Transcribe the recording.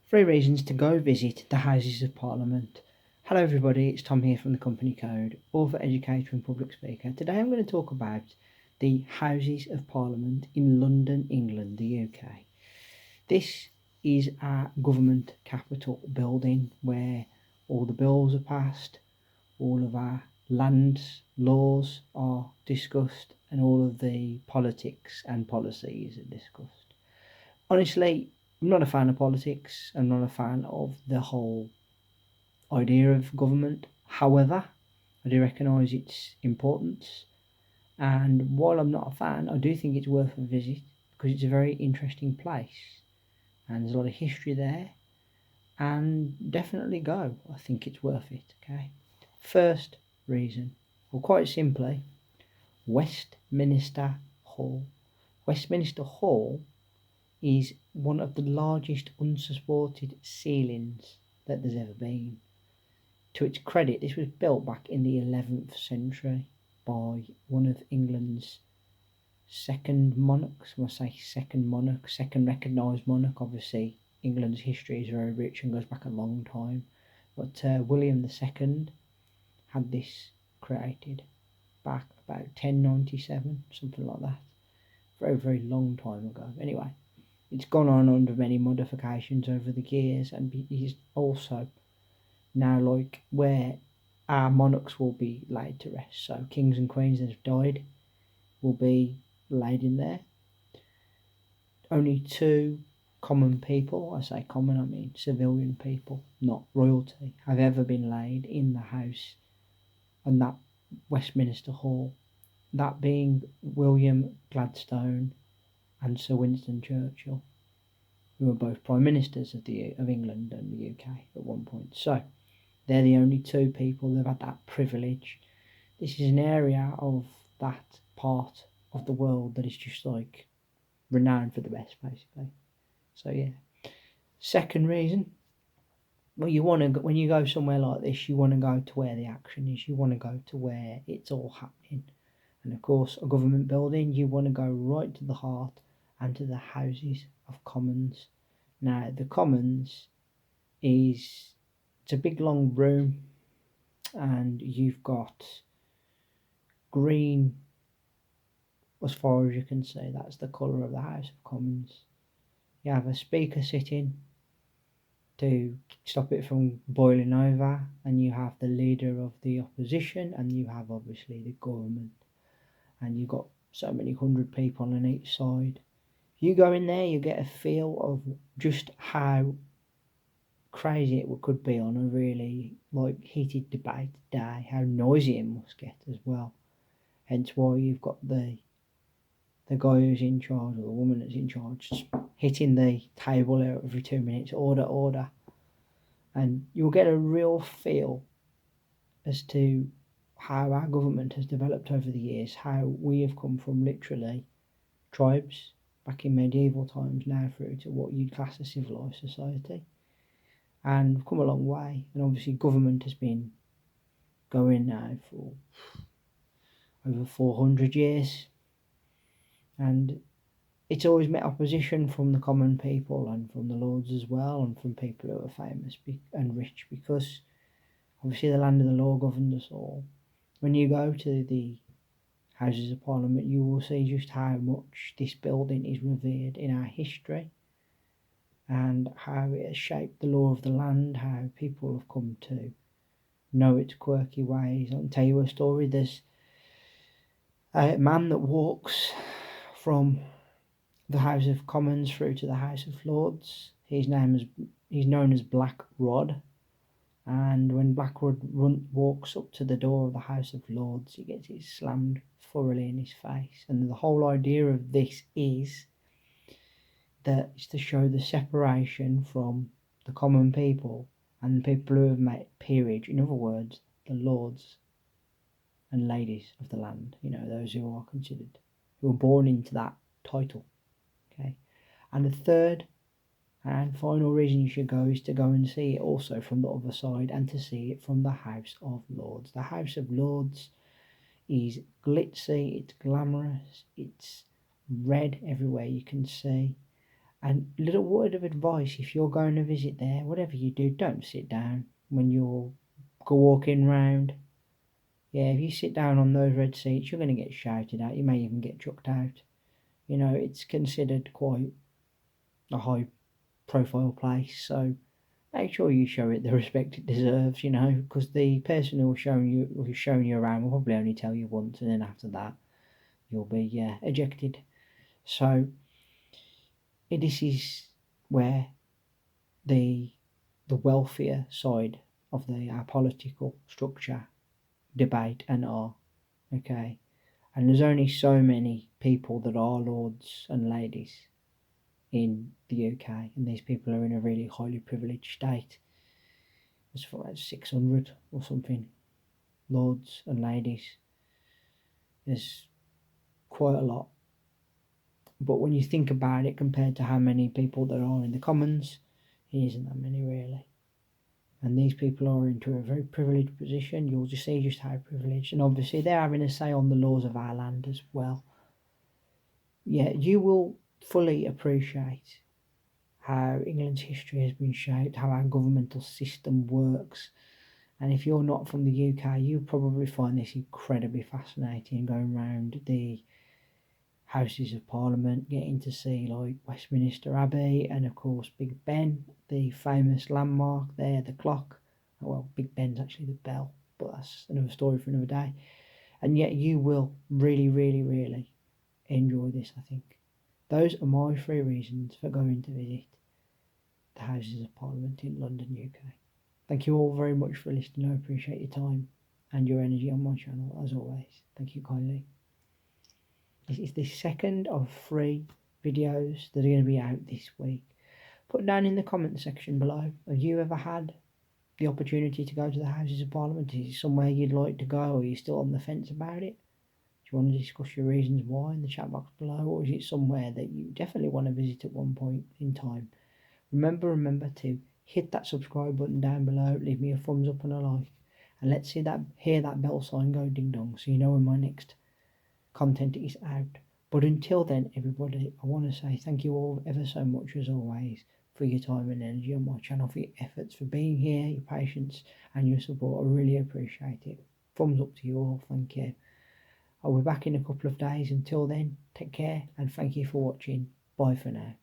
3 reasons to go visit the Houses of Parliament. Hello everybody, it's Tom here from the Company Code, author, educator and public speaker. Today I'm going to talk about the Houses of Parliament in London, England, the UK. This is our government capital building where all the bills are passed, all of our lands, laws are discussed and all of the politics and policies are discussed. Honestly, I'm not a fan of politics. I'm not a fan of the whole idea of government. However, I do recognise its importance. And while I'm not a fan, I do think it's worth a visit because it's a very interesting place. And there's a lot of history there. And definitely go. I think it's worth it. Okay. First reason, well, quite simply, Westminster Hall. Westminster Hall is one of the largest unsupported ceilings that there's ever been. To its credit, this was built back in the 11th century by one of England's second monarchs. When I say second monarch, second recognised monarch, obviously England's history is very rich and goes back a long time. But William II had this created back about 1097, something like that. Very, very long time ago. Anyway, it's gone on under many modifications over the years, and is also now like where our monarchs will be laid to rest. So kings and queens that have died will be laid in there. Only 2 common people, I say common, I mean civilian people, not royalty, have ever been laid in the house and that Westminster Hall. That being William Gladstone and Sir Winston Churchill, who were both Prime Ministers of England and the UK at one point. So they're the only 2 people that have had that privilege. This is an area of that part of the world that is just like renowned for the best, basically. So yeah. Second reason, well, you want to, when you go somewhere like this, you want to go to where the action is. You want to go to where it's all happening. And of course, a government building, you want to go right to the heart and to the Houses of Commons. Now, the Commons it's a big long room, and you've got green as far as you can see. That's the colour of the House of Commons. You have a speaker sitting to stop it from boiling over, and you have the leader of the opposition, and you have obviously the government. And you've got so many hundred people on each side. If you go in there, you get a feel of just how crazy it could be on a really like heated debate day, how noisy it must get as well. Hence why you've got the guy who's in charge, or the woman that's in charge, just hitting the table every 2 minutes, order, order. And you'll get a real feel as to how our government has developed over the years, how we have come from literally tribes back in medieval times now through to what you'd class as civilised society. And we've come a long way, and obviously government has been going now for over 400 years, and it's always met opposition from the common people and from the lords as well, and from people who are famous and rich, because obviously the land of the law governs us all. When you go to the Houses of Parliament, you will see just how much this building is revered in our history and how it has shaped the law of the land, how people have come to know its quirky ways. I'll tell you a story. There's a man that walks from the House of Commons through to the House of Lords. He's known as Black Rod. And when Black Rod walks up to the door of the House of Lords, he gets it slammed thoroughly in his face. And the whole idea of this is that it's to show the separation from the common people and the people who have made peerage. In other words, the lords and ladies of the land, those who are considered, who are born into that title. Okay. And the third and final reason you should go is to go and see it also from the other side, and to see it from the House of Lords. The House of Lords is glitzy, it's glamorous, it's red everywhere you can see, And little word of advice, if you're going to visit there, whatever you do, don't sit down when you're walking round. Yeah, if you sit down on those red seats, you're going to get shouted at. You may even get chucked out. You know, it's considered quite a high profile place, so make sure you show it the respect it deserves, you know, because the person who's showing you around will probably only tell you once, and then after that you'll be ejected. So this is where the welfare side of our political structure debate and are, okay, and there's only so many people that are lords and ladies in the UK, and these people are in a really highly privileged state. As far as 600 or something lords and ladies, there's quite a lot. But when you think about it, compared to how many people there are in the Commons, it isn't that many really. And these people are into a very privileged position. You'll just see just how privileged, and obviously they're having a say on the laws of our land as well. Yeah, you will fully appreciate how England's history has been shaped, how our governmental system works. And if you're not from the UK, you probably find this incredibly fascinating, going round the Houses of Parliament, getting to see like Westminster Abbey and of course Big Ben, the famous landmark there, the clock. Well, Big Ben's actually the bell, but that's another story for another day. And yet you will really, really, really enjoy this, I think. Those are my 3 reasons for going to visit the Houses of Parliament in London, UK. Thank you all very much for listening. I appreciate your time and your energy on my channel, as always. Thank you kindly. This is the second of 3 videos that are going to be out this week. Put down in the comment section below, have you ever had the opportunity to go to the Houses of Parliament? Is it somewhere you'd like to go, or are you still on the fence about it? Do you want to discuss your reasons why in the chat box below, or is it somewhere that you definitely want to visit at one point in time? Remember to hit that subscribe button down below, leave me a thumbs up and a like, and let's hear that bell sign go ding dong so you know when my next content is out. But until then, everybody, I want to say thank you all ever so much as always for your time and energy on my channel, for your efforts, for being here, your patience and your support. I really appreciate it. Thumbs up to you all. Thank you. I'll be back in a couple of days. Until then, take care and thank you for watching. Bye for now.